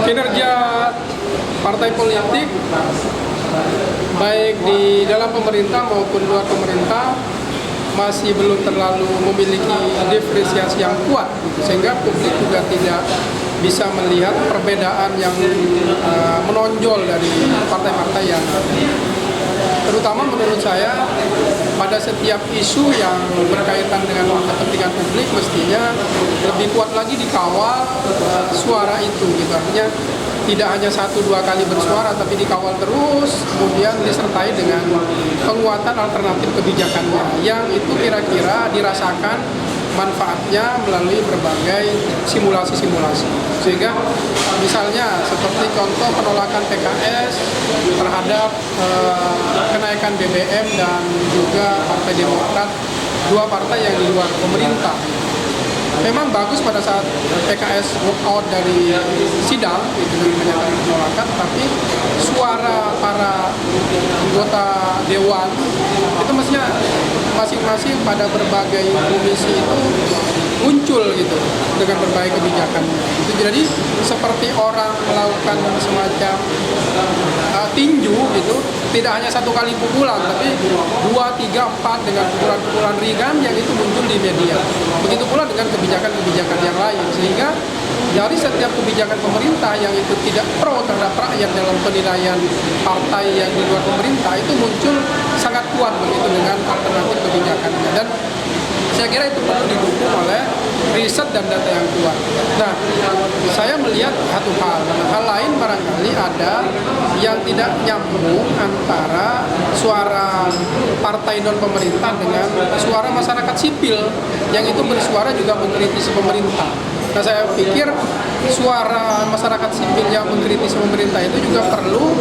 Kinerja partai politik baik di dalam pemerintah maupun luar pemerintah masih belum terlalu memiliki diferensiasi yang kuat, sehingga publik juga tidak bisa melihat perbedaan yang menonjol dari partai-partai yang terutama menurut saya pada setiap isu yang berkaitan dengan kepentingan publik mestinya lebih kuat lagi dikawal suara itu gitu. Artinya tidak hanya 1-2 kali bersuara tapi dikawal terus, kemudian disertai dengan penguatan alternatif kebijakannya yang itu kira-kira dirasakan manfaatnya melalui berbagai simulasi-simulasi. Sehingga misalnya seperti contoh penolakan PKS terhadap kenaikan BBM dan juga Partai Demokrat, dua partai yang di luar pemerintah. Memang bagus pada saat PKS walk out dari sidang itu dengan menyatakan penolakan, tapi suara para anggota dewan itu mestinya masing-masing pada berbagai komisi itu muncul gitu dengan berbagai kebijakan. Itu jadi seperti orang melakukan semacam tinju gitu, tidak hanya 1 kali pukulan tapi 2, 3, 4 dengan pukulan-pukulan ringan yang itu muncul di media. Begitu pula dengan kebijakan-kebijakan yang lain, sehingga dari setiap kebijakan pemerintah yang itu tidak pro terhadap rakyat dalam penilaian partai yang di luar pemerintah itu muncul sangat kuat begitu dengan alternatif kebijakannya. Dan saya kira itu perlu didukung oleh riset dan data yang kuat. Nah, saya melihat satu hal lain barangkali ada yang tidak nyambung antara suara partai non pemerintah dengan suara masyarakat sipil yang itu bersuara juga mengkritisi pemerintah. Nah, saya pikir suara masyarakat sipil yang mengkritisi pemerintah itu juga perlu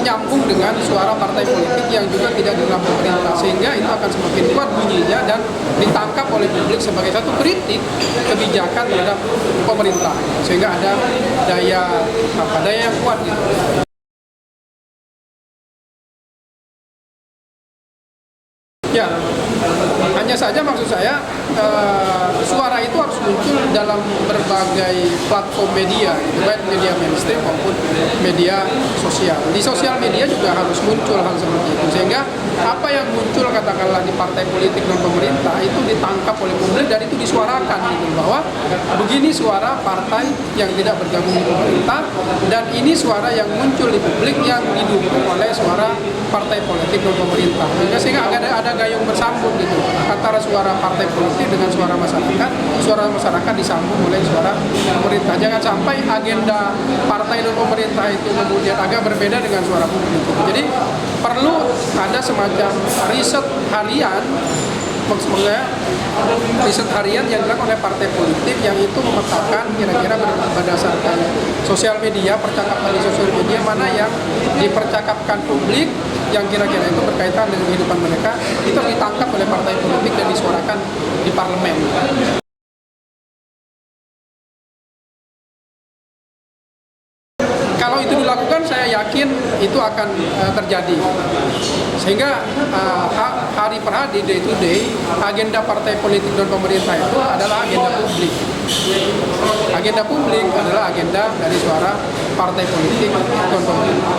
nyambung dengan suara partai politik yang juga tidak di dalam pemerintah, sehingga itu akan semakin kuat bunyinya dan ditangkap oleh publik sebagai satu kritik kebijakan terhadap pemerintah, sehingga ada daya yang kuat gitu. Ya, hanya saja maksud saya suara itu harus muncul dalam berbagai platform media, baik media mainstream maupun media sosial. Di sosial media juga harus muncul hal seperti itu, sehingga apa yang muncul katakanlah di partai politik non pemerintah itu ditangkap oleh publik dan itu disuarakan gitu, bahwa begini suara partai yang tidak bergabung di pemerintah dan ini suara yang muncul di publik yang didukung oleh suara partai politik non pemerintah, sehingga ada gayung bersambut gitu antara suara partai politik dengan suara masyarakat disambung oleh suara pemerintah. Jangan sampai agenda partai non pemerintah itu kemudian agak berbeda dengan suara publik. Jadi perlu ada semacam riset harian, maksudnya riset harian yang dilakukan oleh partai politik yang itu memetakan kira-kira berdasarkan sosial media, percakapan di sosial media mana yang dipercakapkan publik yang kira-kira itu berkaitan dengan kehidupan mereka, itu ditangkap oleh partai politik dan disuarakan di parlemen. Kalau itu dilakukan, saya yakin itu akan terjadi. Sehingga hari per hari, day to day, agenda partai politik dan pemerintah itu adalah agenda publik. Agenda publik adalah agenda dari suara partai politik dan pemerintah.